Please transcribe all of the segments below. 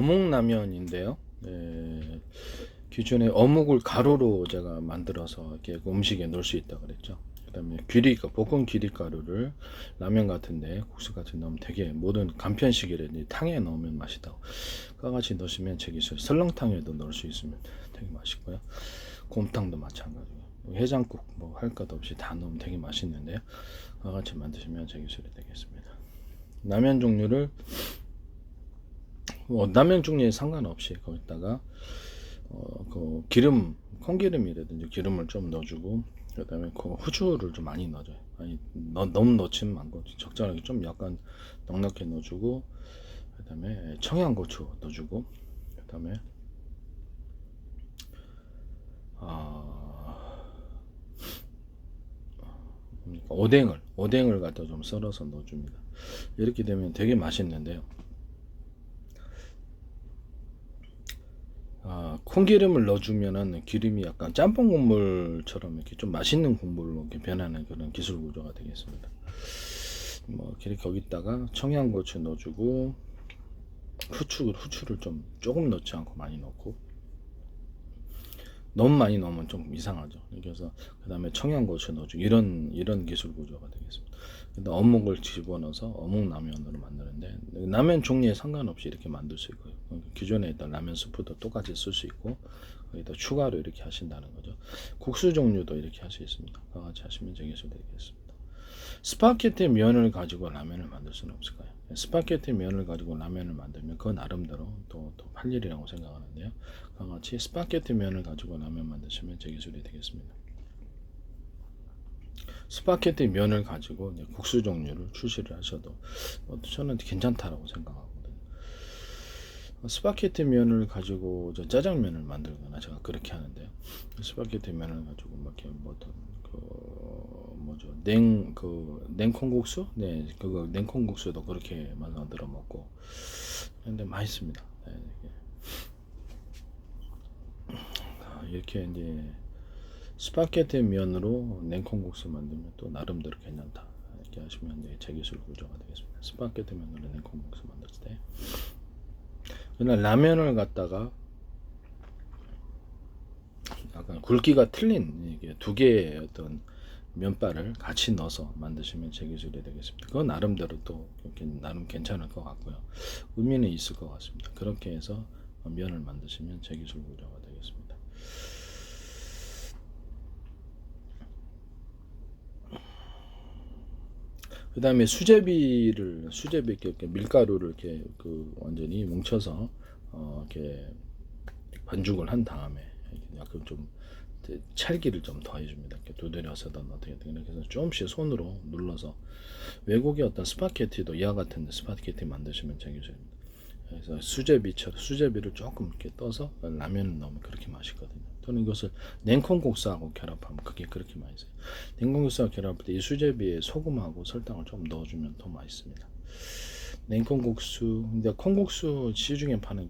어묵라면인데요. 기존에 어묵을 가루로 제가 만들어서 이렇게 음식에 넣을 수 있다 그랬죠. 그다음에 볶은 귀리가루를 라면 같은데 국수 같은 데 넣으면 되게 모든 간편식이라든지 탕에 넣으면 맛있다고. 그와 같이 넣으시면 제 기술 설렁탕에도 넣을 수 있으면 되게 맛있고요. 곰탕도 마찬가지고 해장국 뭐 할 것 없이 다 넣으면 되게 맛있는데요. 그와 같이 만드시면 제 기술이 되겠습니다. 라면 종류를 라면 종류에 상관없이 거기다가 그 기름, 콩기름이라든지 기름을 좀 넣어주고, 그 다음에 그 후추를 좀 많이 넣어줘요. 아니, 너무 넣지는 않고, 적절하게 좀 약간 넉넉히 넣어주고, 그 다음에 청양고추 넣어주고, 그 다음에, 오뎅을 갖다 좀 썰어서 넣어줍니다. 이렇게 되면 되게 맛있는데요. 콩기름을 넣어주면은 기름이 약간 짬뽕 국물처럼 이렇게 좀 맛있는 국물로 이렇게 변하는 그런 기술 구조가 되겠습니다. 뭐 이렇게 거기다가 청양고추 넣어주고 후추를 좀 조금 넣지 않고 많이 넣고, 너무 많이 넣으면 좀 이상하죠. 그래서 그 다음에 청양고추 넣어주고 이런 기술 구조가 되겠습니다. 근데 어묵을 집어넣어서 어묵라면으로 만드는데 라면 종류에 상관없이 이렇게 만들 수 있고요. 기존에 있던 라면 스프도 똑같이 쓸 수 있고 거기다 추가로 이렇게 하신다는 거죠. 국수 종류도 이렇게 할 수 있습니다. 같이 하시면 제 기술 되겠습니다. 스파게티 면을 가지고 라면을 만들 수는 없을까요? 스파게티 면을 가지고 라면을 만들면 그 나름대로 또 팔일이라고 생각하는데요. 그와 같이 스파게티 면을 가지고 라면 만드시면 제 기술이 되겠습니다. 스파게티 면을 가지고 국수 종류를 출시를 하셔도 저는 괜찮다라고 생각하거든요. 스파게티 면을 가지고 짜장면을 만들거나 제가 그렇게 하는데요. 스파게티 면을 가지고 막 이렇게 뭐죠 냉콩국수, 네, 그거 냉콩국수도 그렇게 만들어 먹고 근데 맛있습니다. 네, 이렇게 이제 스파게티 면으로 냉콩국수 만들면 또 나름대로 괜찮다 이렇게 하시면 이제 제 기술 구조가 되겠습니다. 스파게티 면으로 냉콩국수 만들 때 그냥 라면을 갖다가 약간 굵기가 틀린 이게 두 개의 어떤 면발을 같이 넣어서 만드시면 제 기술이 되겠습니다. 그건 나름대로 또 나름 괜찮을 것 같고요. 의미는 있을 것 같습니다. 그렇게 해서 면을 만드시면 제 기술 구조가 되겠습니다. 그 다음에 수제비 이렇게 밀가루를 이렇게 완전히 뭉쳐서 이렇게 반죽을 한 다음에 약간 좀 찰기를 좀 더해줍니다. 이렇게 두드려서든 어떻게 이렇게 해서 조금씩 손으로 눌러서 외국의 어떤 스파게티도 이와 같은 스파게티 만드시면 재밌습니다. 그래서 수제비를 조금 이렇게 떠서 라면을 넣으면 그렇게 맛있거든요. 또는 이것을 냉콩국수하고 결합하면 그게 그렇게 맛있어요. 냉콩국수하고 결합할 때 이 수제비에 소금하고 설탕을 좀 넣어주면 더 맛있습니다. 냉콩국수, 근데 콩국수 시중에 파는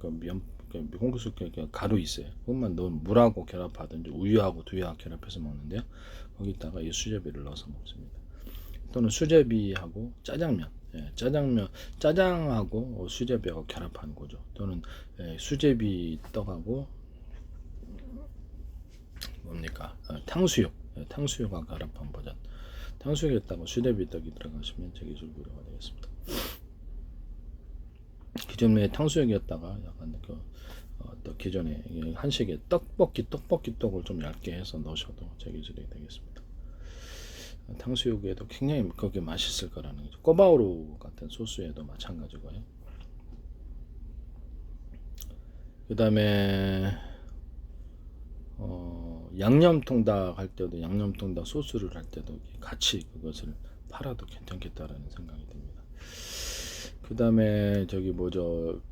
콩국수 가루 있어요. 그것만 넣은 물하고 결합하든지 우유하고 두유하고 결합해서 먹는데요. 거기다가 이 수제비를 넣어서 먹습니다. 또는 수제비하고 짜장면, 짜장하고 수제비하고 결합한 거죠. 또는 수제비 떡하고 뭡니까? 탕수육하고 결합한 버전. 탕수육에다가 수제비 떡이 들어가시면 제 기술 구조가 되겠습니다. 기존에 탕수육이었다가 약간 또 기존에 한식에 떡볶이 떡을 좀 얇게 해서 넣으셔도 제 기술이 되겠습니다. 탕수육에도 굉장히 그게 맛있을 거라는 거죠. 꼬바오루 같은 소스에도 마찬가지고요. 그 다음에 양념통닭 할 때도 양념통닭 소스를 할 때도 같이 그것을 팔아도 괜찮겠다라는 생각이 듭니다. 그 다음에 저기 뭐죠,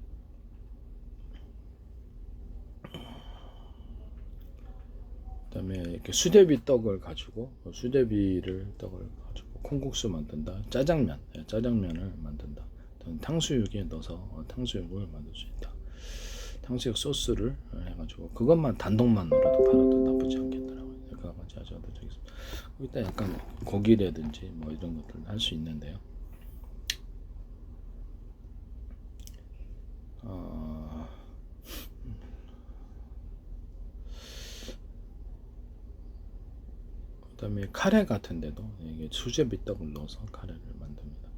그다음에 이렇게 수제비 떡을 가지고 콩국수 만든다. 짜장면을 만든다. 탕수육에 넣어서 탕수육을 만들 수 있다. 탕수육 소스를 해가지고 그것만 단독만으로도 팔아도 나쁘지 않겠더라고요. 그거 같이 하셔도 되겠습니다. 일단 약간 고기라든지 뭐 이런 것들 할 수 있는데요. 그다음에 카레 같은데도 이게 수제비 떡을 넣어서 카레를 만듭니다.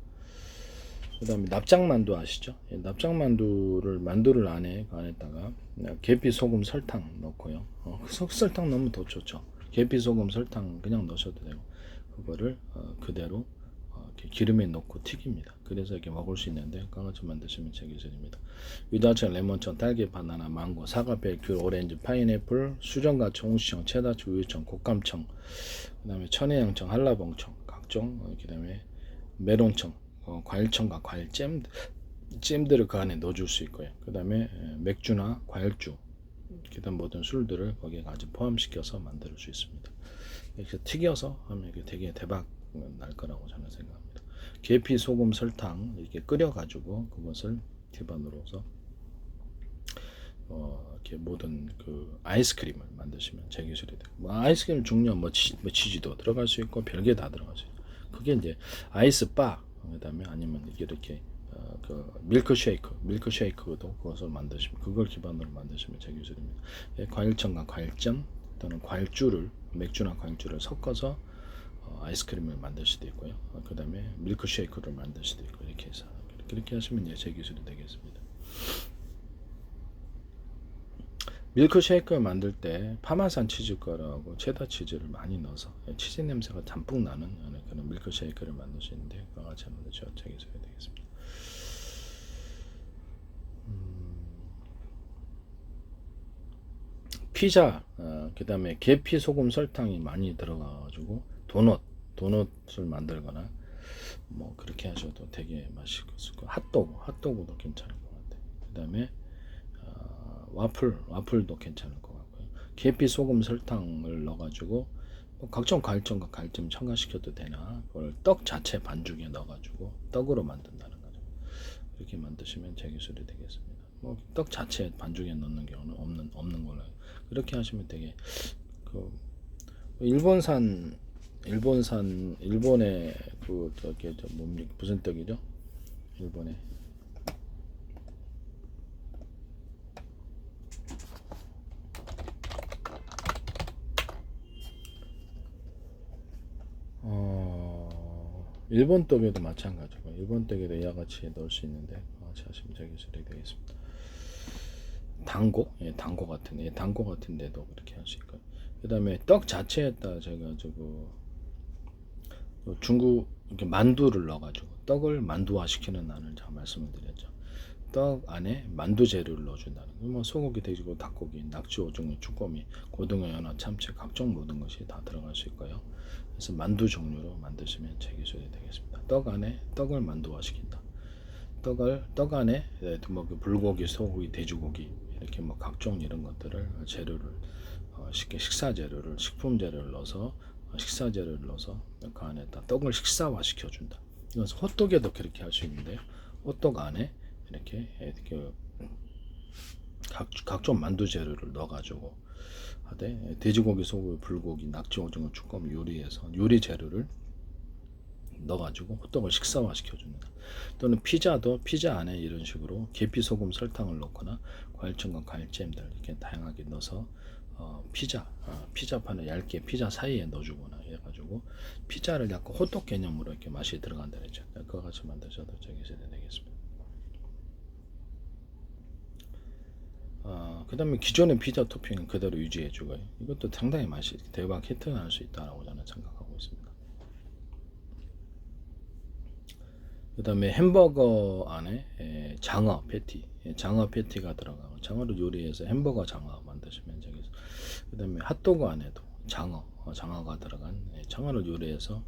그다음에 납작만두 아시죠? 납작만두를 만두를 안에다가 계피, 소금, 설탕 넣고요. 설탕 넣으면 더 좋죠. 계피, 소금, 설탕 그냥 넣으셔도 되고 그거를 그대로 이렇게 기름에 넣고 튀깁니다. 그래서 이렇게 먹을 수 있는데 그것을 만드시면 제 기술입니다. 유자청, 레몬청, 딸기, 바나나, 망고, 사과, 배, 귤, 오렌지, 파인애플, 수정과청, 홍시청, 체다청, 우유청, 곶감청, 그다음에 천혜향청, 한라봉청, 각종 그다음에 메론청, 과일청과 과일잼 잼들을 그 안에 넣어줄 수 있고요. 그다음에 맥주나 과일주, 그다음 모든 술들을 거기에 같이 포함시켜서 만들 수 있습니다. 이렇게 튀겨서 하면 이게 되게 대박 날 거라고 저는 생각합니다. 계피, 소금, 설탕 이렇게 끓여가지고 그것을 기반으로서 이렇게 모든 그 아이스크림을 만드시면 제 기술이 돼요. 아이스크림 종류 치즈도 들어갈 수 있고 별게 다 들어갈 수 있어요. 그게 이제 아이스바 그다음에 아니면 이렇게 그 밀크쉐이크도 그것을 만드시면 그걸 기반으로 만드시면 제 기술입니다. 과일청과 과일잼 또는 과일주를 맥주나 과일주를 섞어서 아이스크림을 만들 수도 있고요. 그 다음에 밀크쉐이크를 만들 수도 있고 이렇게 해서 그렇게 하시면 이제 제 기술이 되겠습니다. 밀크쉐이크 만들 때 파마산 치즈가루하고 체다 치즈를 많이 넣어서 치즈 냄새가 담뿍 나는 그런 밀크쉐이크를 만들 수 있는데 그와 같이 한번 제 기술이 되겠습니다. 피자, 그 다음에 계피, 소금, 설탕이 많이 들어가가지고 도넛을 만들거나 뭐 그렇게 하셔도 되게 맛있을 거고 핫도그도 괜찮을 것 같아요. 그 다음에 와플도 괜찮을 것 같고요. 계피, 소금, 설탕을 넣어가지고 뭐 각종 과일점과 과일점 첨가시켜도 되나 그걸 떡 자체 반죽에 넣어가지고 떡으로 만든다는 거죠. 이렇게 만드시면 제 기술이 되겠습니다. 뭐 떡 자체 반죽에 넣는 경우는 없는 걸로 그렇게 하시면 되게 그 일본의 그 저기 뭡니까 무슨 떡이죠? 일본의 일본 떡에도 마찬가지고 일본 떡에도 이와 같이 넣을 수 있는데 같이 하시면 제 기술이 되겠습니다. 당고 같은데도 그렇게 할 수 있고 그 다음에 떡 자체에다 제가 중국 이렇게 만두를 넣어가지고 떡을 만두화 시키는 안을 제가 말씀을 드렸죠. 떡 안에 만두 재료를 넣어준다는 거. 뭐 소고기, 돼지고기, 닭고기, 낙지, 오징어, 쭈꾸미, 고등어, 연어, 참치 각종 모든 것이 다 들어갈 수 있고요. 그래서 만두 종류로 만드시면 제 기술이 되겠습니다. 떡 안에 떡을 만두화 시킨다. 떡 안에 뭐 불고기, 소고기, 돼지고기 이렇게 뭐 각종 이런 것들을 재료를 식사 재료를 식품 재료를 넣어서 식사 재료를 넣어서 그 안에다 떡을 식사화 시켜준다. 이건 호떡에도 그렇게 할 수 있는데요. 호떡 안에 이렇게 각종 만두 재료를 넣어가지고 하되 돼지고기, 소고기, 불고기, 낙지, 오징어, 쭈꾸미 요리해서 요리 재료를 넣어가지고 호떡을 식사화 시켜줍니다. 또는 피자도 피자 안에 이런 식으로 계피, 소금, 설탕을 넣거나 과일청과 과일잼들 이렇게 다양하게 넣어서 피자판을 얇게 피자 사이에 넣어주거나 해가지고 피자를 약간 호떡 개념으로 이렇게 맛이 들어간다 그랬죠. 그거 같이 만드셔도 되겠습니다. 그 다음에 기존의 피자 토핑은 그대로 유지해주고요. 이것도 상당히 맛이 대박 히트 날 수 있다고 저는 생각하고 있습니다. 그 다음에 햄버거 안에 장어 패티가 들어가고 장어를 요리해서 햄버거 장어 만드시면 되겠습니다. 그 다음에 핫도그 안에도 장어가 들어간 장어를 요리해서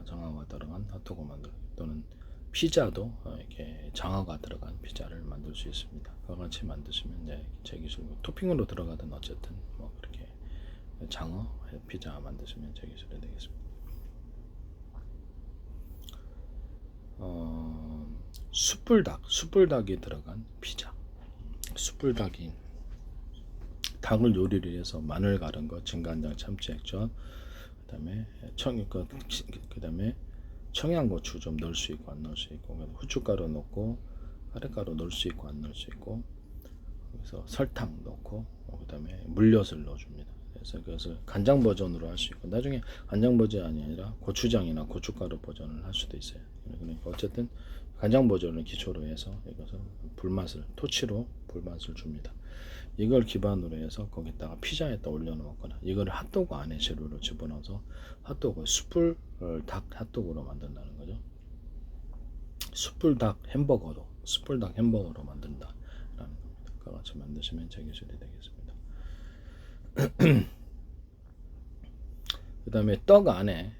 장어가 들어간 핫도그 만들 또는 피자도 이렇게 장어가 들어간 피자를 만들 수 있습니다. 그와 같이 만드시면 제 기술 토핑으로 들어가든 어쨌든 뭐 그렇게 장어 피자 만드시면 제 기술이 되겠습니다. 숯불닭이 들어간 피자. 숯불닭이 닭을 요리를 해서 마늘 갈은 거, 진간장, 참치, 액젓, 그다음에 그다음에 청양고추 좀 넣을 수 있고 안 넣을 수 있고, 후춧가루 넣고 카레가루 넣을 수 있고 안 넣을 수 있고, 그래서 설탕 넣고 그다음에 물엿을 넣어줍니다. 그래서 그것을 간장 버전으로 할 수 있고 나중에 간장 버전이 아니라 고추장이나 고춧가루 버전을 할 수도 있어요. 그러니까 어쨌든 간장 버전을 기초로 해서 이것을 불맛을 토치로 불맛을 줍니다. 이걸 기반으로 해서 거기다가 피자에다 올려놓거나 이거를 핫도그 안에 재료로 집어넣어서 핫도그 숯불 닭 핫도그로 만든다는 거죠. 숯불 닭 햄버거로 만든다라는 겁니다. 그와 같이 만드시면 제 기술이 되겠습니다. 그 다음에 떡 안에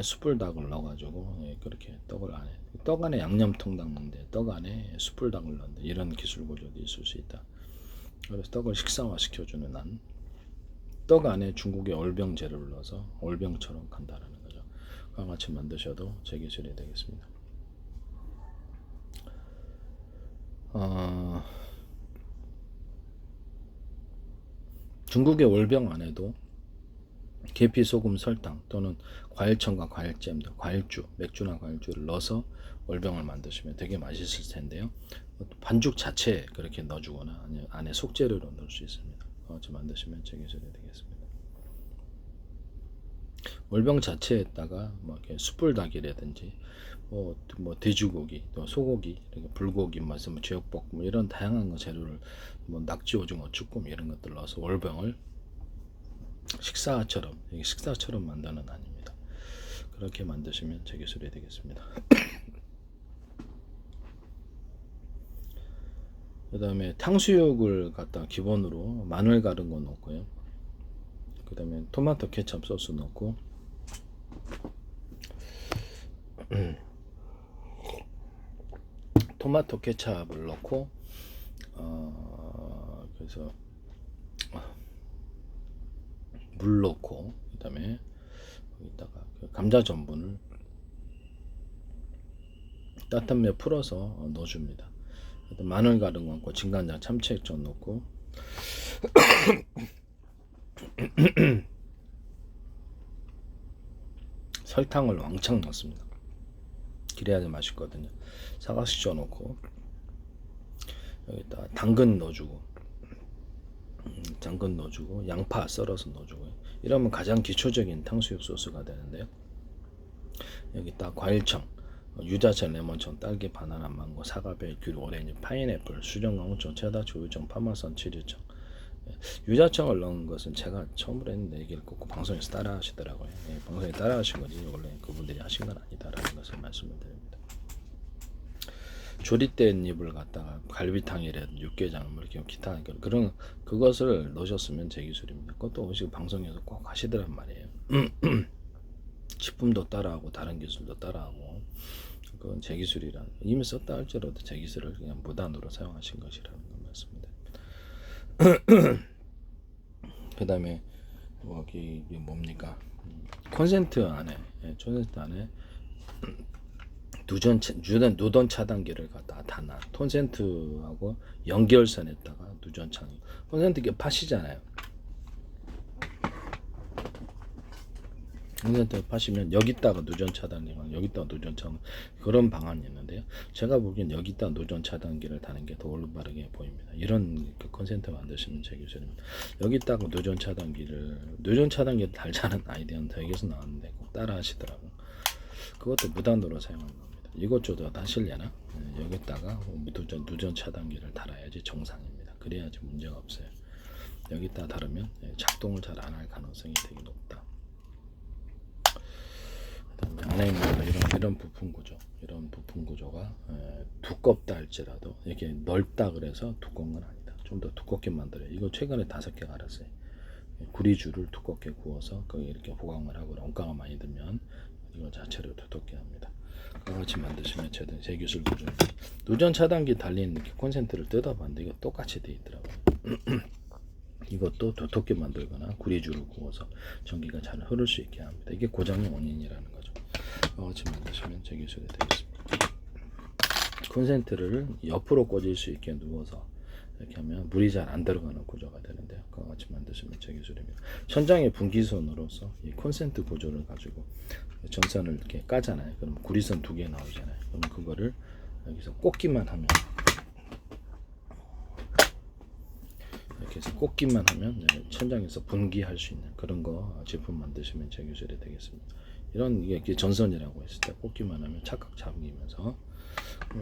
숯불 닭을 넣어가지고 그렇게 떡 안에 양념통 담는데 떡 안에 숯불 닭을 넣는데 이런 기술 구조도 있을 수 있다. 그래서 떡을 식상화 시켜주는 한 떡 안에 중국의 얼병 재료를 넣어서 얼병처럼 간다라는 거죠. 그와 같이 만드셔도 제 기술이 되겠습니다. 중국의 월병 안에도 계피, 소금, 설탕 또는 과일청과 과일잼, 과일주, 맥주나 과일주를 넣어서 월병을 만드시면 되게 맛있을 텐데요. 반죽 자체에 그렇게 넣어주거나 아니면 안에 속재료로 넣을 수 있습니다. 같이 만드시면 제 기술이 되겠습니다. 월병 자체에다가 뭐 이렇게 숯불닭이라든지 뭐 돼지고기, 또 소고기, 불고기, 제육볶음 뭐 이런 다양한 거 재료를 뭐 낙지, 오징어, 쭈꾸미 이런 것들 넣어서 월병을 식사처럼 만드는 아닙니다. 그렇게 만드시면 제 기술이 되겠습니다. 그 다음에 탕수육을 갖다 기본으로 마늘 갈은 거 넣고요. 그 다음에 토마토 케첩 소스 넣고 토마토 케첩을 넣고 그래서 물 넣고 그 다음에 여기다가 감자 전분을 따뜻한 물에 풀어서 넣어줍니다. 마늘 갈은 거 넣고 진간장, 참치 액젓 넣고 설탕을 왕창 넣습니다. 그래야지 맛있거든요. 사각식 쪄 놓고 여기다 당근 넣어주고 양파 썰어서 넣어주고 이러면 가장 기초적인 탕수육 소스가 되는데요. 여기다 과일청, 유자차, 레몬청, 딸기, 바나나, 망고, 사과배, 귤, 오렌지, 파인애플, 수정, 강우청, 체다, 조유청, 파마산, 치즈청. 유자청을 넣은 것은 제가 처음으로 했는데 얘기를 꼭 방송에서 따라 하시더라고요. 방송에 따라 하신 거지 원래 그분들이 하신 건 아니다라는 것을 말씀을 드립니다. 조리된 잎을 갖다가 갈비탕이라든 육개장 뭐 이렇게 기타 그런 그것을 넣으셨으면 제 기술입니다. 그것도 혹시 방송에서 꼭 하시더란 말이에요. 식품도 따라하고 다른 기술도 따라하고 그건 제 기술이란 이미 썼다 할지라도 제 기술을 그냥 무단으로 사용하신 것이라는 걸 말씀드립니다. 그 다음에 여기 뭡니까 콘센트 안에 누전 차단기를 갖다 다 콘센트하고 연결선에다가 누전 차단 콘센트기 팥이잖아요. 콘센트 파시면 여기다가 누전 차단기랑 여기다가 누전 차단 그런 방안이 있는데요. 제가 보기엔 여기다 누전 차단기를 다는 게 더 올바르게 보입니다. 이런 콘센트 만드시면 제 기술입니다. 여기다가 누전 차단기를 달자는 아이디어는 여기서 나왔는데 꼭 따라 하시더라고요. 그것도 무단으로 사용하는 겁니다. 이것저것 하시려나? 여기다가 누전 차단기를 달아야지 정상입니다. 그래야지 문제가 없어요. 여기다 다르면 작동을 잘 안 할 가능성이 되게 높다. 안에 있는 이런 부품 구조가 두껍다 할지라도 이렇게 넓다 그래서 두꺼운 건 아니다. 좀 더 두껍게 만들어요. 이거 최근에 5개 갈았어요. 구리줄을 두껍게 구워서 거기 이렇게 보강을 하고 원가가 많이 들면 이거 자체로 두껍게 합니다. 그와 같이 만드시면 제 기술 구조입니다. 누전 차단기 달린 콘센트를 뜯어봤는데 이거 똑같이 되어 있더라고요. 이것도 두텁게 만들거나 구리줄을 구워서 전기가 잘 흐를 수 있게 합니다. 이게 고장의 원인이라는 거죠. 같이 만드시면 제 기술이 되겠습니다. 콘센트를 옆으로 꽂을 수 있게 누워서 이렇게 하면 물이 잘 안 들어가는 구조가 되는데요. 그와 같이 만드시면 제 기술입니다. 천장의 분기선으로서 이 콘센트 구조를 가지고 전선을 이렇게 까잖아요. 그럼 구리선 2개 나오잖아요. 그럼 그거를 여기서 꽂기만 하면 이렇게 그래서 꽂기만 하면 천장에서 분기할 수 있는 그런 거 제품 만드시면 제 기술이 되겠습니다. 이런 이게 전선이라고 했을 때 꽂기만 하면 착각 잠기면서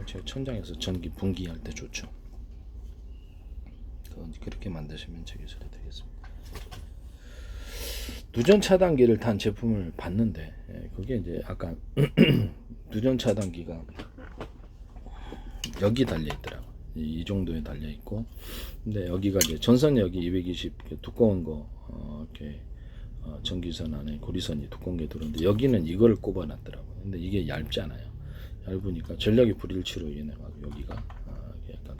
제 천장에서 전기 분기할 때 좋죠. 그렇게 만드시면 제 기술이 되겠습니다. 누전 차단기를 단 제품을 봤는데 그게 이제 아까 누전 차단기가 여기 달려 있더라고. 이 정도에 달려 있고, 근데 여기가 이제 전선 여기 220 두꺼운 거 이렇게 전기선 안에 고리선이 두꺼운 게 들어오는데 여기는 이걸 꼽아놨더라고요. 근데 이게 얇잖아요. 얇으니까 전력이 불일치로 인해 여기가 약간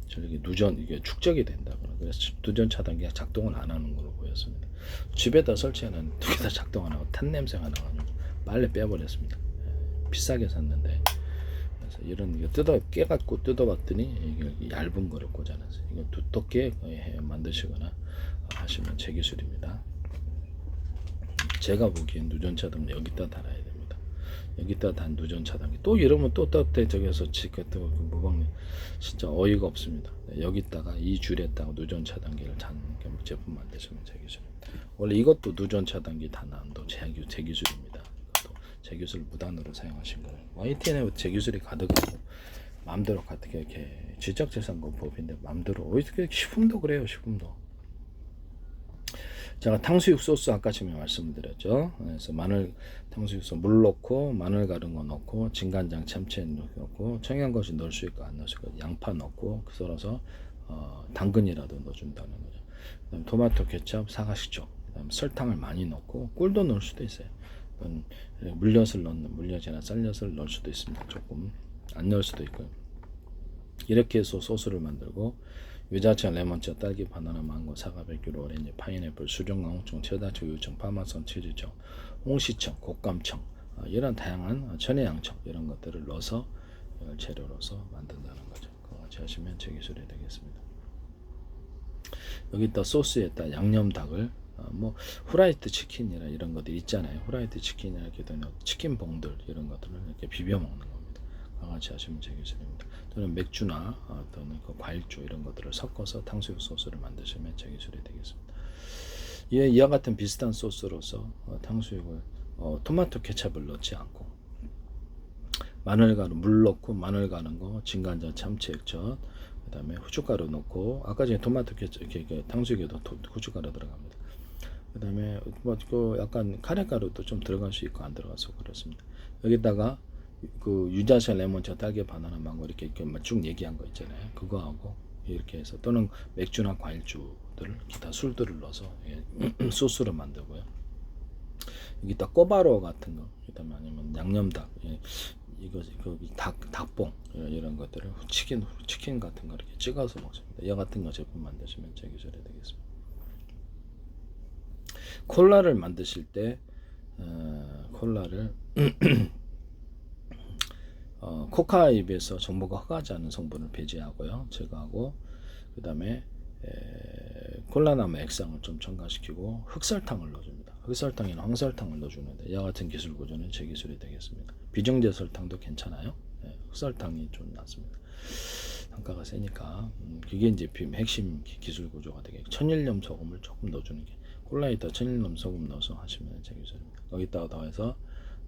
전력이 누전 이게 축적이 된다거나 그래서 누전 차단기가 작동을 안 하는 걸로 보였습니다. 집에다 설치해놓은 두 개 다 작동 안 하고 탄 냄새가 나가지고 빨래 빼버렸습니다. 비싸게 샀는데. 이런 이거 깨갖고 뜯어봤더니 이게 얇은 거를 꽂아놨어요. 이거 두텁게 만드시거나 하시면 제 기술입니다. 제가 보기엔 누전 차단기 여기다 달아야 됩니다. 여기다 단 누전 차단기. 또 이러면 또 떴대 저기서 지금 또 무방님 진짜 어이가 없습니다. 여기다가 이 줄에다가 누전 차단기를 단 제품 만드시면 제 기술입니다. 원래 이것도 누전 차단기 단안도 제 기술입니다. 제 기술 무단으로 사용하신 거예요. YTN에 제 기술이 가득하고 마음대로 가득 이렇게 지적재산권법인데 마음대로 어떻게 식품도 그래요. 식품도 제가 탕수육 소스 아까 전에 말씀드렸죠. 그래서 마늘 탕수육 소스 물 넣고 마늘 가른 거 넣고 진간장 참치 넣고 청양고추 넣을 수 있고 안 넣을 수 있고 양파 넣고 썰어서 당근이라도 넣어준다는 거죠. 그다음 토마토 케첩 사과식초 그다음 설탕을 많이 넣고 꿀도 넣을 수도 있어요. 물엿을 넣는 물엿이나 쌀엿을 넣을 수도 있습니다. 조금 안 넣을 수도 있고요. 이렇게 해서 소스를 만들고 유자청, 레몬청, 딸기, 바나나, 망고, 사과, 백귤, 오렌지, 파인애플, 수정강, 홍청, 체다청, 우유청, 파마선, 치즈청, 홍시청, 곶감청 이런 다양한 천혜양청 이런 것들을 넣어서 재료로서 만든다는 거죠. 그거 같이 하시면 제 기술이 되겠습니다. 여기다 소스에다 양념닭을 뭐 후라이드 치킨이나 이런 것들 있잖아요. 후라이드 치킨이나 이렇게 되는 치킨 봉들 이런 것들을 이렇게 비벼 먹는 겁니다. 같이 하시면 제 기술입니다. 또는 맥주나 또는 그 과일주 이런 것들을 섞어서 탕수육 소스를 만드시면 제 기술이 되겠습니다. 이와 같은 비슷한 소스로서 탕수육을 토마토 케첩을 넣지 않고 마늘가루 물 넣고 마늘 가는 거 진간장 참치 액젓 그다음에 후춧가루 넣고 아까 전에 토마토 케첩 이렇게 탕수육에도 후춧가루 들어갑니다. 그다음에 뭐 약간 카레가루도 좀 들어갈 수 있고 안 들어가서 그렇습니다. 여기다가 그 유자차, 레몬차, 딸기, 바나나, 망고 이렇게 쭉 얘기한 거 있잖아요. 그거하고 이렇게 해서 또는 맥주나 과일주들 기타 술들을 넣어서 소스를 만들고요. 여기다 꼬바로 같은 거, 그다음에 아니면 양념닭, 이거 닭봉 이런 것들을 치킨 같은 거 이렇게 찍어서 먹습니다. 이 같은 거 제품 만드시면 제 기술이 되겠습니다. 콜라를 만드실 때 콜라를 코카 잎에서 정부가 허가하지 않은 성분을 배제하고요, 제거하고 그 다음에 콜라나무 액상을 좀 첨가시키고 흑설탕을 넣어줍니다. 흑설탕이나 황설탕을 넣어주는데 이와 같은 기술 구조는 제 기술이 되겠습니다. 비정제 설탕도 괜찮아요. 흑설탕이 좀 낫습니다. 단가가 세니까 그게 이제 핵심 기술 구조가 되겠고 천일염 소금을 조금 넣어주는 게 콜라에다 천일염 소금 넣어서 하시면 제 기술입니다. 거기다가 더해서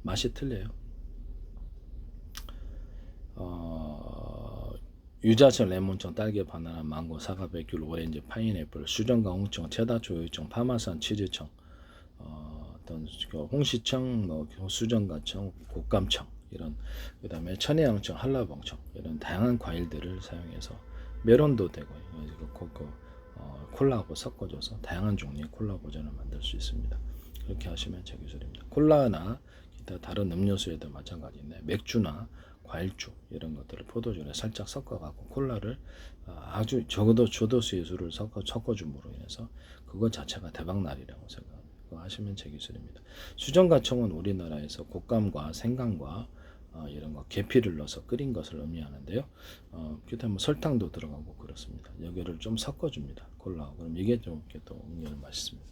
맛이 틀려요. 유자청, 레몬청, 딸기, 바나나, 망고, 사과, 백귤, 오렌지, 파인애플, 수정강, 홍청, 체다초, 우유청, 파마산, 치즈청, 어떤 홍시청, 뭐 수정가청, 곶감청 이런 그다음에 천혜양청, 한라봉청 이런 다양한 과일들을 사용해서 메론도 되고 콜라하고 섞어줘서 다양한 종류의 콜라 버전을 만들 수 있습니다. 그렇게 하시면 제 기술입니다. 콜라나 기타 다른 음료수에도 마찬가지인데 맥주나 과일주 이런 것들을 포도주에 살짝 섞어갖고 콜라를 아주 적어도 조도수의 수를 섞어줌으로 인해서 그것 자체가 대박날이라고 생각합니다. 그거 하시면 제 기술입니다. 수정가청은 우리나라에서 곶감과 생강과 이런 거 계피를 넣어서 끓인 것을 의미하는데요. 그다음에 설탕도 들어가고 그렇습니다. 여기를 좀 섞어줍니다. 콜라하고 그럼 이게 좀 이렇게 또 음료는 맛있습니다.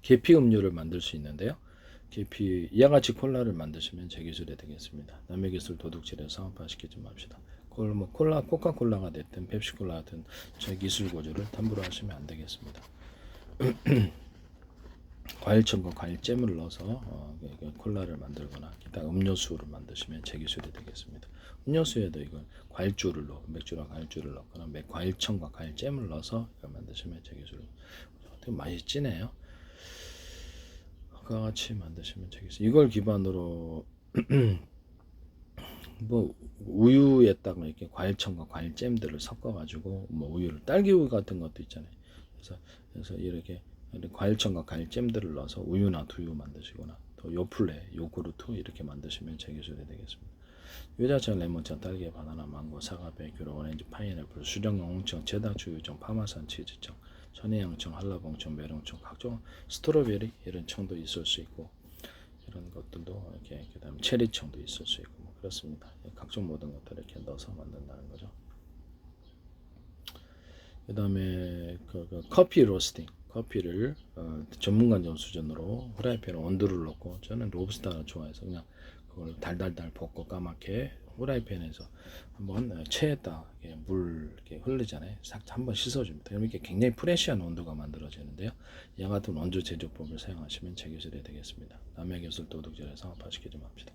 계피 음료를 만들 수 있는데요. 계피 이와 같이 콜라를 만드시면 제 기술이 되겠습니다. 남의 기술 도둑질해서 상업화 시키지 맙시다. 뭐 콜라, 코카콜라가 됐든 펩시콜라든 저 기술 고조를 함부로 하시면 안 되겠습니다. 과일청과 과일잼을 넣어서 콜라를 만들거나 기타 음료수를 만드시면 제 기술이 되겠습니다. 음료수에도 이건 과일주를 넣고 맥주랑 과일주를 넣거나 과일청과 과일잼을 넣어서 이걸 만드시면 제 기술. 되게 맛이 진해요. 그와 같이 만드시면 제 기술. 이걸 기반으로 뭐 우유에다가 이렇게 과일청과 과일잼들을 섞어가지고 뭐 우유를 딸기우유 같은 것도 있잖아요. 그래서 이렇게 과일청과 과일잼들을 넣어서 우유나 두유 만드시거나 또 요플레, 요구르트 이렇게 만드시면 제 기술이 되겠습니다. 유자청, 레몬청, 딸기, 바나나, 망고, 사과, 베이큐로, 오렌지, 파인애플, 수정, 홍청, 체다, 주유청, 파마산, 치즈청, 천혜향청, 한라봉청, 메론청, 각종 스트로베리 이런 청도 있을 수 있고 이런 것들도 이렇게 그다음에 체리청도 있을 수 있고 뭐 그렇습니다. 각종 모든 것들을 이렇게 넣어서 만든다는 거죠. 그다음에 그 커피 로스팅, 커피를 전문가점 수준으로 프라이팬에 온도를 넣고 저는 로브스타를 좋아해서 그냥 그걸 달달달 볶고 까맣게 프라이팬에서 한번 체에다 물 이렇게 흐르잖아요. 싹 한번 씻어줍니다. 그럼 이렇게 굉장히 프레시한 온도가 만들어지는데요. 이와 같은 원조 제조법을 사용하시면 제 기술이 되겠습니다. 남의 기술 도둑질에 상업화시키지 맙시다.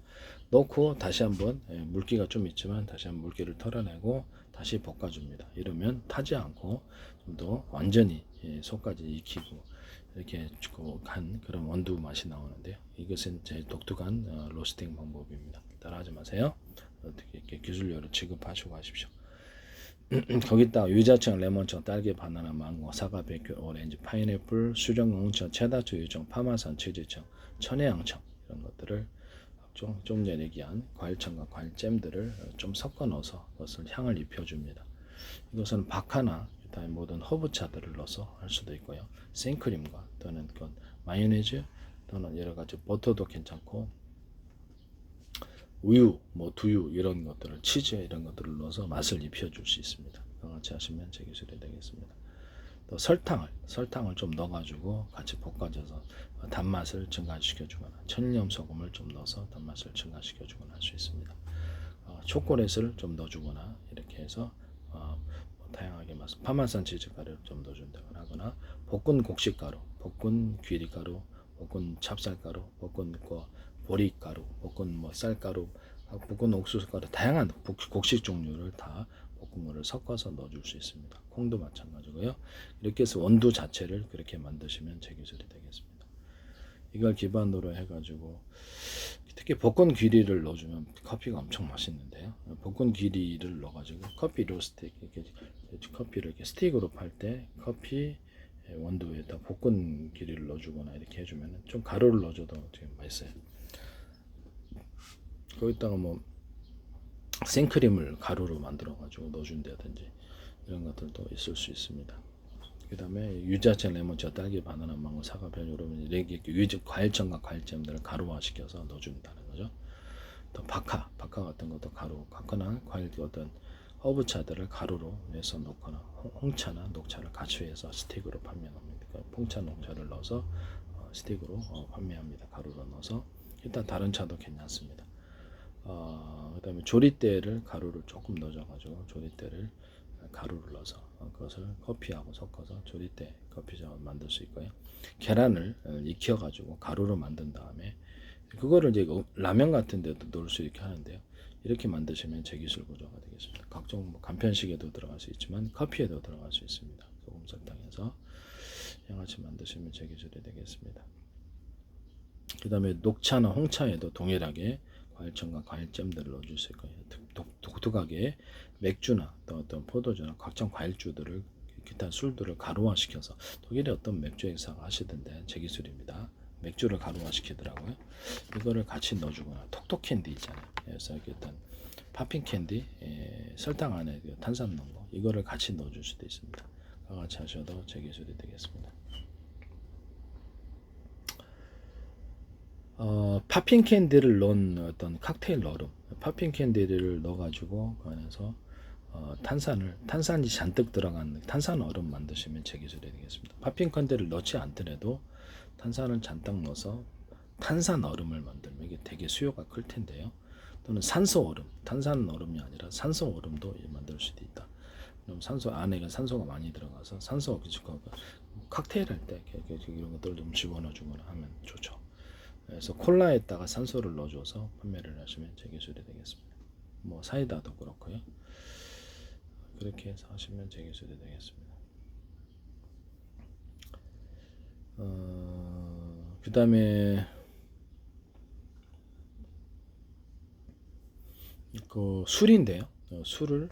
넣고 다시 한번 물기가 좀 있지만 다시 한번 물기를 털어내고 다시 볶아줍니다. 이러면 타지 않고 좀 더 완전히 속까지 익히고 이렇게 한 그런 원두 맛이 나오는데요. 이것은 제 독특한 로스팅 방법입니다. 따라하지 마세요. 어떻게 이렇게 기술료를 지급하시고 하십시오. 거기다 유자청, 레몬청, 딸기, 바나나, 망고, 사과, 베이큐, 오렌지, 파인애플, 수정, 홍청, 체다, 주유청, 파마산, 치즈청, 천혜향청 이런 것들을 좀 전에 얘기한 과일청과 과일잼들을 좀 섞어 넣어서 그것을 향을 입혀줍니다. 이것은 박하나 그다음에 모든 허브차들을 넣어서 할 수도 있고요. 생크림과 또는 그 마요네즈 또는 여러 가지 버터도 괜찮고 우유, 뭐 두유 이런 것들을 치즈 이런 것들을 넣어서 맛을 입혀줄 수 있습니다. 같이 하시면 제 기술이 되겠습니다. 또 설탕을 좀 넣어가지고 같이 볶아줘서 단맛을 증가시켜주거나 천일염 소금을 좀 넣어서 단맛을 증가시켜주거나 할 수 있습니다. 초콜릿을 좀 넣어주거나 이렇게 해서 다양하게 맛. 파마산 치즈가루를 좀 넣어준다거나 하거나 볶은 곡식가루, 볶은 귀리가루, 볶은 찹쌀가루, 볶은 보리가루, 볶은 뭐 쌀가루, 볶은 옥수수가루 다양한 곡식 종류를 다 볶은 거를 섞어서 넣어줄 수 있습니다. 콩도 마찬가지고요. 이렇게 해서 원두 자체를 그렇게 만드시면 제 기술이 되겠습니다. 이걸 기반으로 해가지고 특히 볶은 귀리를 넣어주면 커피가 엄청 맛있는데요. 볶은 귀리를 넣어가지고 커피 로스틱 이렇게 커피를 이렇게 스틱으로 팔 때 커피 원두에다 볶은 귀리를 넣어주거나 이렇게 해주면 좀 가루를 넣어줘도 되게 맛있어요. 거기다가 뭐 생크림을 가루로 만들어가지고 넣어준다든지 이런 것들도 있을 수 있습니다. 그 다음에 유자청, 레몬청, 딸기, 바나나, 망고, 사과, 별 여러분 이렇게 과일청과 과일잼들을 가루화시켜서 넣어준다는 거죠. 또 박하 같은 것도 가거나 과일 어떤 허브차들을 가루로 해서 넣거나 홍차나 녹차를 같이 해서 스틱으로 판매합니다. 홍차, 녹차를 넣어서 스틱으로 판매합니다. 가루로 넣어서 일단 다른 차도 괜찮습니다. 그 다음에 조리대를 가루를 조금 넣어줘가지고 조리대를 가루를 넣어서 그것을 커피하고 섞어서 조리대 커피숍을 만들 수 있고요. 계란을 익혀가지고 가루로 만든 다음에 그거를 이제 라면 같은 데도 넣을 수 있게 하는데요. 이렇게 만드시면 제 기술 구조가 되겠습니다. 각종 뭐 간편식에도 들어갈 수 있지만 커피에도 들어갈 수 있습니다. 소금 설탕해서 양아치 만드시면 제 기술이 되겠습니다. 그 다음에 녹차나 홍차에도 동일하게 과일청과 과일잼들을 넣어줄 수 있고요. 독특하게 맥주나 또 어떤 포도주나 각종 과일주들을 기타 술들을 가루화시켜서 독일의 어떤 맥주 회사가 하시던데 제 기술입니다. 맥주를 가루화시키더라고요. 이거를 같이 넣어주거나 톡톡 캔디 있잖아요. 그래서 이렇게 어떤 팝핑 캔디 설탕 안에 탄산 넣은 거 이거를 같이 넣어줄 수도 있습니다. 같이 하셔도 제 기술이 되겠습니다. 팝핑 캔디를 넣은 어떤 칵테일 얼음, 팝핑 캔디를 넣어가지고 그 안에서 탄산이 잔뜩 들어간 탄산 얼음 만드시면 제 기술이 되겠습니다. 팝핑 캔디를 넣지 않더라도 탄산을 잔뜩 넣어서 탄산 얼음을 만들면 이게 되게 수요가 클 텐데요. 또는 산소 얼음, 탄산 얼음이 아니라 산소 얼음도 만들 수도 있다. 그럼 산소 안에 산소가 많이 들어가서 산소 칵테일 할 때 이런 것들 좀 집어넣어 주거나 하면 좋죠. 그래서 콜라에다가 산소를 넣어줘서 판매를 하시면 제 기술이 되겠습니다. 뭐 사이다도 그렇고요. 그렇게 해서 하시면 제 기술이 되겠습니다. 그 다음에 그 술인데요. 술을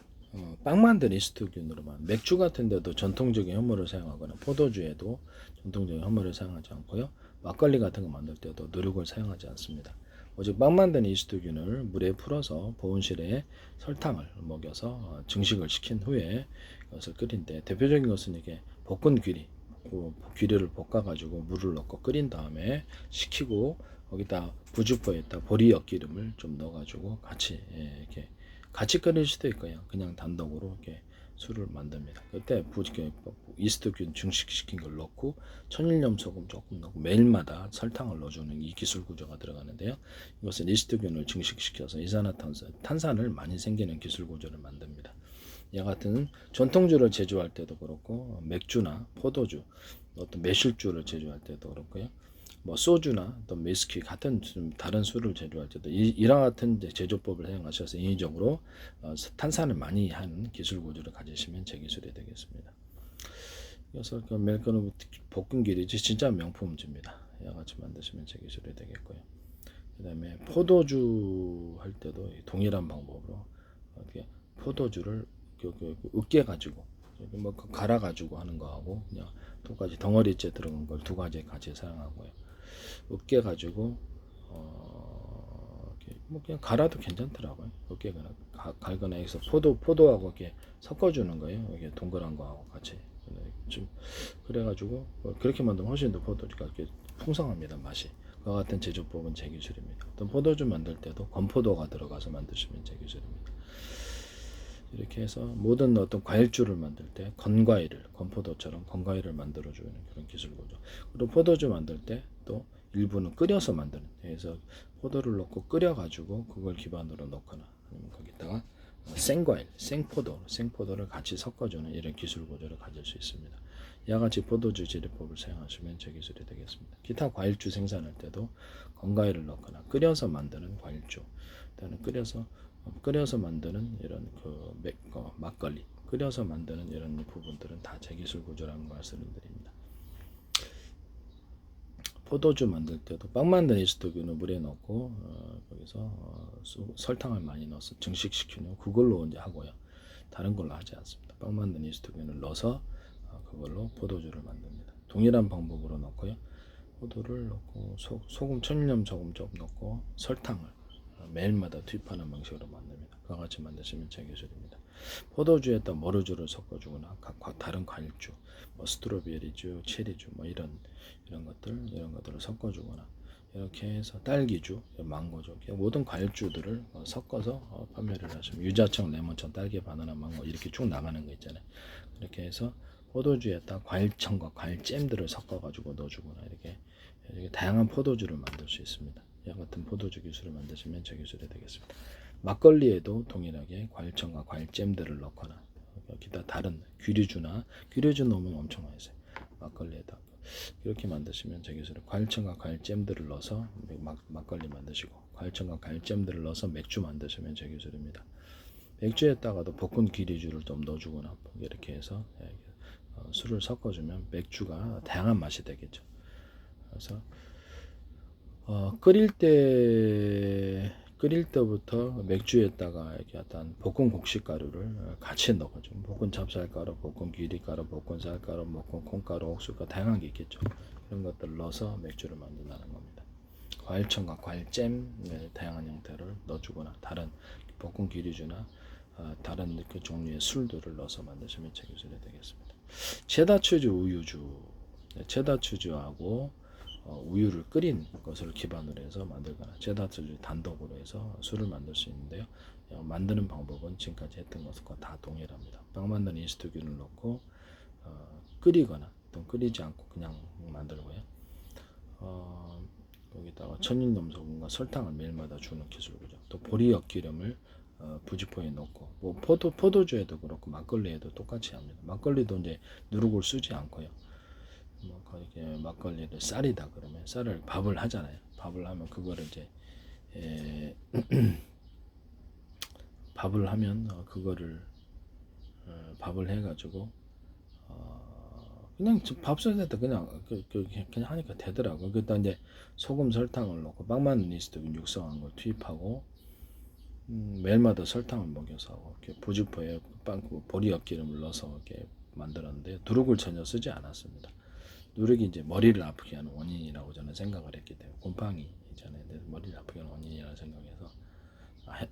빵 만든 이스트균으로만, 맥주 같은 데도 전통적인 현물을 사용하거나 포도주에도 전통적인 현물을 사용하지 않고요. 막걸리 같은 거 만들 때도 누룩을 사용하지 않습니다. 오직 빵 만든 이스트균을 물에 풀어서 보온실에 설탕을 먹여서 증식을 시킨 후에 이것을 끓인 때, 대표적인 것은 이게 볶은 귀리, 귀리를 볶아가지고 물을 넣고 끓인 다음에 식히고 거기다 부주포에다 보리 엿기름을 좀 넣어가지고 같이 이렇게 같이 끓일 수도 있고요. 그냥 단독으로 이렇게 술을 만듭니다. 그때 이스트균 증식시킨 걸 넣고 천일염 소금 조금 넣고 매일마다 설탕을 넣어주는 이 기술 구조가 들어가는데요. 이것은 이스트균을 증식시켜서 이산화탄소, 탄산을 많이 생기는 기술 구조를 만듭니다. 이와 같은 전통주를 제조할 때도 그렇고 맥주나 포도주, 어떤 매실주를 제조할 때도 그렇고요. 뭐 소주나 또 위스키 같은 다른 술을 제조할 때도 이와 같은 제조법을 사용하셔서 인위적으로 탄산을 많이 한 기술 구조를 가지시면 제 기술이 되겠습니다. 그래서 그 멜건우 볶은 기리지 진짜 명품주입니다. 이와 같이 만드시면 제 기술이 되겠고요. 그 다음에 포도주 할 때도 동일한 방법으로 어떻게 포도주를 으깨 가지고 뭐 갈아 가지고 하는 거하고 그냥 똑같이 덩어리째 들어간 걸 두 가지 같이 사용하고요. 으깨 가지고 뭐 그냥 갈아도 괜찮더라고요. 으깨거나 갈거나 해서 포도하고 이렇게 섞어주는 거예요. 이게 동그란 거하고 같이 좀 그래가지고 그렇게 만들면 훨씬 더 포도주가 이렇게 풍성합니다. 맛이. 그와 같은 제조법은 제 기술입니다. 어떤 포도주 만들 때도 건포도가 들어가서 만드시면 제 기술입니다. 이렇게 해서 모든 어떤 과일주를 만들 때 건과일을, 건포도처럼 건과일을 만들어주는 그런 기술 구조. 그리고 포도주 만들 때 또 일부는 끓여서 만드는, 그래서 포도를 넣고 끓여가지고 그걸 기반으로 넣거나 아니면 거기다가 생과일, 생포도를 같이 섞어주는 이런 기술 구조를 가질 수 있습니다. 이와 같이 포도주 제조법을 사용하시면 제 기술이 되겠습니다. 기타 과일주 생산할 때도 건과일을 넣거나 끓여서 만드는 과일주, 또는 끓여서 만드는 이런 막걸리, 끓여서 만드는 이런 부분들은 다 제 기술 구조라는 말씀을 드립니다. 포도주 만들 때도 빵 만든 이스트균을 물에 넣고 거기서 설탕을 많이 넣어서 증식시킨 후 그걸로 이제 하고요. 다른 걸로 하지 않습니다. 빵 만든 이스트균을 넣어서 그걸로 포도주를 만듭니다. 동일한 방법으로 넣고요. 포도를 넣고 소금, 천일염 소금 좀 넣고 설탕을 매일마다 투입하는 방식으로 만듭니다. 그와 같이 만드시면 제 기술입니다. 포도주에다 머루주를 섞어주거나 다른 과일주, 뭐 스트로베리주, 체리주, 뭐 이런 것들을 섞어주거나 이렇게 해서 딸기주, 망고주, 모든 과일주들을 섞어서 판매를 하시면 유자청, 레몬청, 딸기, 바나나, 망고 이렇게 쭉 나가는 거 있잖아요. 이렇게 해서 포도주에다 과일청과 과일잼들을 섞어가지고 넣어주거나 이렇게 다양한 포도주를 만들 수 있습니다. 이와 같은 포도주 기술을 만드시면 제 기술이 되겠습니다. 막걸리에도 동일하게 과일청과 과일잼들을 넣거나 기타 다른 귀리주 넣으면 엄청 맛있어요. 막걸리에다 이렇게 만드시면 제 기술이 과일청과 과일잼들을 넣어서 막걸리 만드시고 과일청과 과일잼들을 넣어서 맥주 만드시면 제 기술입니다. 맥주에다가도 볶은 귀리주를 좀 넣어주거나 이렇게 해서 술을 섞어주면 맥주가 다양한 맛이 되겠죠. 그래서 끓일 때부터 맥주에다가 이렇게 어떤 볶은 곡식가루를 같이 넣어가지고 볶은 찹쌀가루, 볶은 귀리가루, 볶은 쌀가루, 볶은 콩가루, 옥수가루 다양한 게 있겠죠. 이런 것들을 넣어서 맥주를 만든다는 겁니다. 과일청과 과일잼 다양한 형태를 넣어주거나 다른 볶은 귀리주나 다른 그 종류의 술들을 넣어서 만드시면 제 기술이 되겠습니다. 체다치즈 우유주, 체다치즈하고 우유를 끓인 것을 기반으로 해서 만들거나 체다치즈 단독으로 해서 술을 만들 수 있는데요. 만드는 방법은 지금까지 했던 것과 다 동일합니다. 빵 만드는 이스트균을 넣고 끓이거나 또 끓이지 않고 그냥 만들고요. 거기다가 천일염 소금과 설탕을 매일마다 주는 기술이죠. 또 보리엿 기름을 부지포에 넣고 뭐 포도주에도 그렇고 막걸리에도 똑같이 합니다. 막걸리도 이제 누룩을 쓰지 않고요. 뭐 이렇게 막걸리를 쌀이다 그러면 쌀을 밥을 하잖아요. 밥을 하면 그거를 이제 밥을 하면 그거를 밥을 해가지고 그냥 밥솥에다 그냥 그냥 하니까 되더라고. 그다 이제 소금 설탕을 넣고 빵만 리스트 육성한 걸 투입하고 매일마다 설탕을 먹여서 하고 이렇게 부주포에 보리엿 기름을 넣어서 이렇게 만들었는데 누룩을 전혀 쓰지 않았습니다. 누룩이 이제 머리를 아프게 하는 원인이라고 저는 생각을 했기 때문에 곰팡이 전에 머리를 아프게 하는 원인이라고 생각해서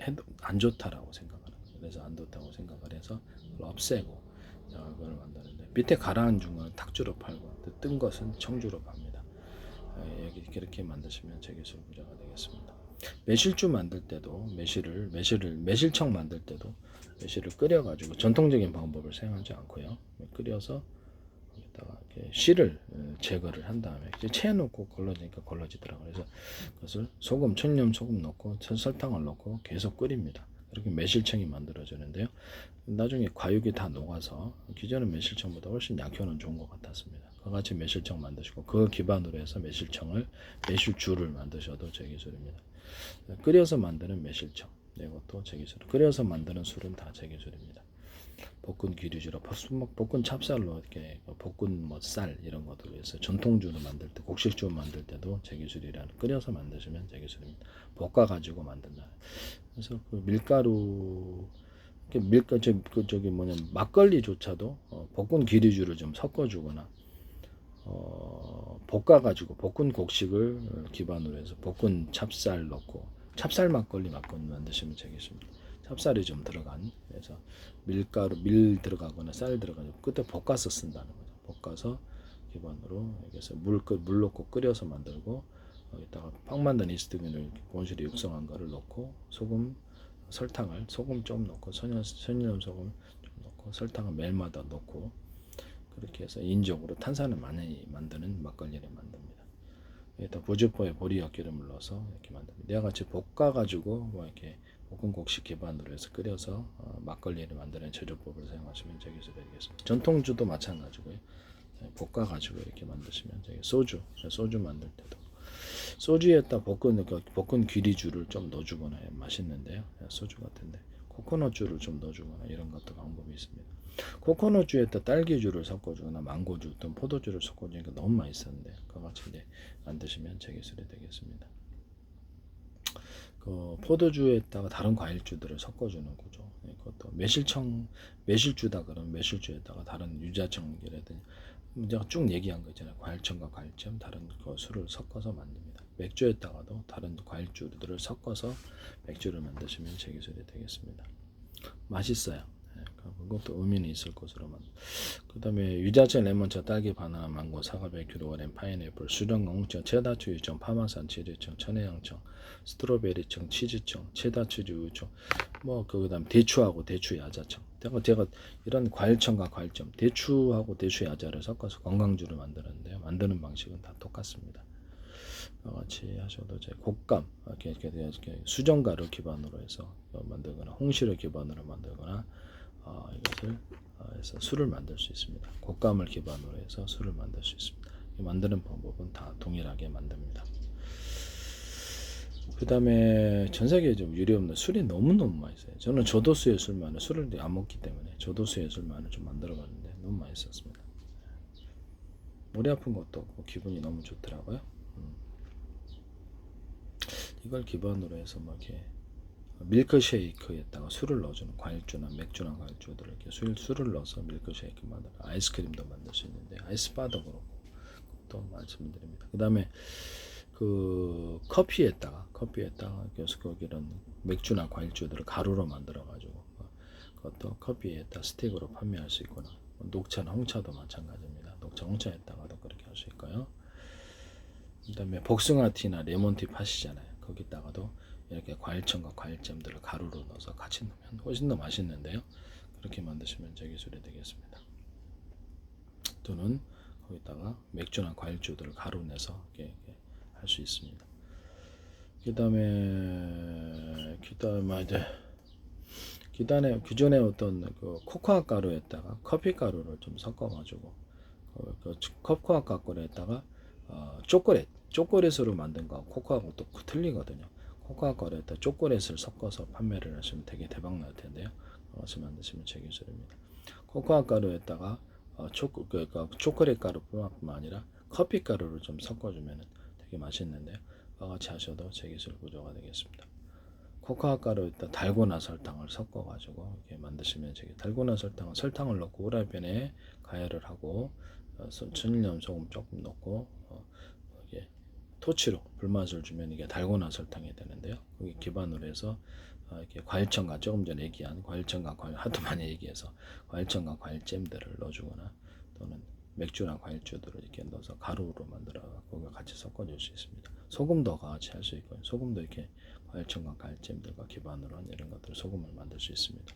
해도 안 좋다라고 생각을 합니다. 그래서 안 좋다고 생각을 해서 그걸 없애고 그걸 만드는데 밑에 가라앉은 건 탁주로 팔고 뜬 것은 청주로 팝니다. 여기 이렇게 만드시면 제기술 부자가 되겠습니다. 매실주 만들 때도 매실청 만들 때도 매실을 끓여가지고 전통적인 방법을 사용하지 않고요. 끓여서 여기다가 이렇게 씨를 제거를 한 다음에 채워놓고 걸러지니까 걸러지더라고요. 그래서 그것을 천년 소금 넣고 설탕을 넣고 계속 끓입니다. 이렇게 매실청이 만들어지는데요. 나중에 과육이 다 녹아서 기존의 매실청보다 훨씬 양효는 좋은 것 같았습니다. 그같이 매실청 만드시고 그 기반으로 해서 매실주를 만드셔도 제 기술입니다. 끓여서 만드는 매실청 이것도 제 기술. 끓여서 만드는 술은 다 제 기술입니다. 볶은 기류지로 볶은 찹쌀로 이렇게 볶은 뭐 쌀 이런 것들로 해서 전통주를 만들 때 곡식주 만들 때도 제 기술이라는 끓여서 만드시면 제 기술입니다. 볶아 가지고 만든다. 그래서 그 밀가루 저기 뭐냐 막걸리조차도 볶은 기류주를 좀 섞어주거나 볶아가지고 볶은 곡식을 기반으로 해서 볶은 찹쌀 넣고 찹쌀 막걸리 만드시면 되겠습니다. 찹쌀이 좀 들어간 그래서 밀 들어가거나 쌀 들어가고 끝에 볶아서 쓴다는 거죠. 볶아서 기반으로 여기서 물 넣고 끓여서 만들고 여기다가 팍 만든 이스트균을 본실에 육성한 거를 넣고 소금 좀 넣고 천연 소금 좀 넣고 설탕을 매일마다 넣고 그렇게 해서 인적으로 탄산을 많이 만드는 막걸리를 만듭니다. 여기다 부주포에 보리엿 기름을 넣어서 이렇게 만듭니다. 내가 같이 볶아가지고 뭐 이렇게 볶은 곡식 기반으로 해서 끓여서 막걸리를 만드는 제조법을 사용하시면 제기술이 되겠습니다. 전통주도 마찬가지고요. 볶아가지고 이렇게 만드시면 소주 만들 때도 소주에다 볶은 귀리주를 좀 넣어주거나 맛있는데요. 소주 같은데 코코넛주를 좀 넣어주거나 이런 것도 방법이 있습니다. 코코넛주에다 딸기주를 섞어주거나 망고주 또는 포도주를 섞어주니까 너무 맛있었는데 그거 같이 이제 만드시면 제 기술이 되겠습니다. 그 포도주에다가 다른 과일주들을 섞어주는 거죠. 그것도 매실주다 그러면 매실주에다가 다른 유자청이라든지 제가 쭉 얘기한 거 있잖아요. 과일청과 과일청 다른 그 술을 섞어서 만듭니다. 맥주에다가도 다른 과일주들을 섞어서 맥주를 만드시면 제 기술이 되겠습니다. 맛있어요. 그것도 의미는 있을 것으로만. 그 다음에 유자청, 레몬청, 딸기, 바나나, 망고, 사과, 베큐르, 오렌, 파인애플, 수령, 엉청, 체다치, 우유청, 파마산, 치즈청, 천혜향청, 스트로베리청, 치즈청, 체다치즈, 우유청, 뭐 그다음 대추하고 대추 야자청. 제가 이런 과일청과 과일청, 대추하고 대추 야자를 섞어서 건강주를 만드는데요. 만드는 방식은 다 똑같습니다. 같이 하셔도 제 곶감 이렇게 수정가를 기반으로 해서 만들거나 홍시를 기반으로 만들거나 이것을 해서 술을 만들 수 있습니다. 곶감을 기반으로 해서 술을 만들 수 있습니다. 만드는 방법은 다 동일하게 만듭니다. 그 다음에 전 세계에 좀 유례없는 술이 너무너무 맛있어요. 저는 저도수의 술만을 술을 안 먹기 때문에 저도수의 술만을 좀 만들어 봤는데 너무 맛있었습니다. 머리 아픈 것도 없고 기분이 너무 좋더라고요. 이걸 기반으로 해서 뭐 이렇게 밀크쉐이크에다가 술을 넣어주는 과일주나 맥주나 과일주들을 이렇게 술을 넣어서 밀크쉐이크 만드는 아이스크림도 만들 수 있는데 아이스바도 그렇고 또 말씀드립니다. 그 다음에 그 커피에다가 거기는 맥주나 과일주들을 가루로 만들어 가지고 그것도 커피에다 스틱으로 판매할 수 있거나 녹차나 홍차도 마찬가지입니다. 녹차 홍차에다가도 그렇게 할 수 있고요. 그 다음에 복숭아티나 레몬티 파시잖아요. 거기다가도 이렇게 과일청과 과일잼들을 가루로 넣어서 같이 넣으면 훨씬 더 맛있는데요. 그렇게 만드시면 제 기술이 되겠습니다. 또는 거기다가 맥주나 과일주들을 가루 내서 이렇게 할 수 있습니다. 그다음에 이제 기존에 어떤 그 코코아 가루에다가 커피 가루를 좀 섞어가지고 그 코코아 가루에다가 초콜릿으로 만든 거 코코아하고 또 틀리거든요. 코코아 가루에다 초콜릿을 섞어서 판매를 하시면 되게 대박 날 텐데요. 그것을 만드시면 제 기술입니다. 코코아 가루에다가 초콜릿 가루뿐만 아니라 커피 가루를 좀 섞어주면 되게 맛있는데요. 그와 같이 하셔도 제 기술 구조가 되겠습니다. 코코아 가루에다 달고나 설탕을 섞어가지고 이렇게 만드시면 되게 달고나 설탕을 넣고 후라이팬에 가열을 하고 천일염 소금 조금 넣고 이게 토치로 불맛을 주면 이게 달고나 설탕이 되는데요. 거기 기반으로 해서 이렇게 과일청과 조금 전에 얘기한 과일청과 과일 하도 많이 얘기해서 과일청과 과일잼들을 넣어주거나 또는 맥주나 과일주들을 이렇게 넣어서 가루로 만들어 거기와 같이 섞어줄 수 있습니다. 소금도 같이 할 수 있고요. 소금도 이렇게 과일청과 과일잼들과 기반으로 한 이런 것들 소금을 만들 수 있습니다.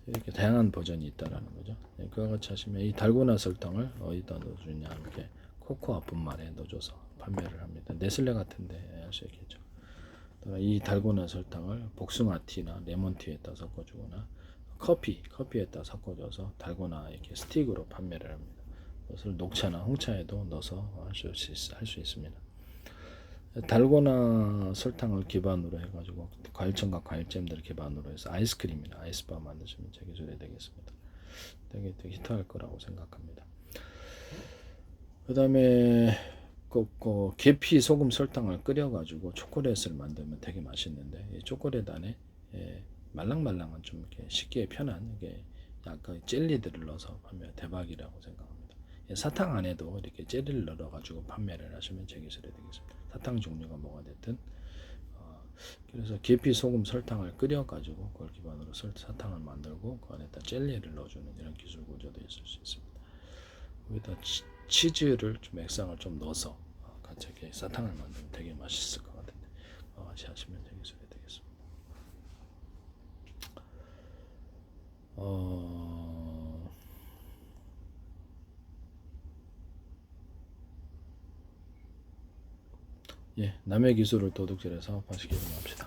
이렇게 다양한 버전이 있다라는 거죠. 네, 그와 같이 하시면 이 달고나 설탕을 어디다 넣어주냐 이렇게 코코아 분말에 넣어줘서 판매를 합니다. 네슬레 같은데 할 수 있겠죠. 이 달고나 설탕을 복숭아티나 레몬티에다 섞어주거나 커피에다 섞어줘서 달고나 이렇게 스틱으로 판매를 합니다. 그것을 녹차나 홍차에도 넣어서 할 수 있습니다. 달고나 설탕을 기반으로 해가지고 과일청과 과일잼들 기반으로 해서 아이스크림이나 아이스바 만드시면 제 기술이 되겠습니다. 되게 히트할 거라고 생각합니다. 그 다음에 계피 소금 설탕을 끓여가지고 초콜릿을 만들면 되게 맛있는데 이 초콜릿 안에 말랑말랑한 좀 이렇게 쉽게 편한 이게 약간 젤리들을 넣어서 판매 대박이라고 생각합니다. 사탕 안에도 이렇게 젤리를 넣어가지고 판매를 하시면 제 기술이 되겠습니다. 사탕 종류가 뭐가 됐든 그래서 계피 소금 설탕을 끓여가지고 그걸 기반으로 사탕을 만들고 그 안에다 젤리를 넣어주는 이런 기술 구조도 있을 수 있습니다. 거기다 치즈를 좀 액상을 좀 넣어서 같이 이렇게 사탕을 만들면 되게 맛있을 것 같은데 같이 하시면 되게 기술이 되겠습니다. 예, 남의 기술을 도둑질해서 사업하시기 좀 합시다.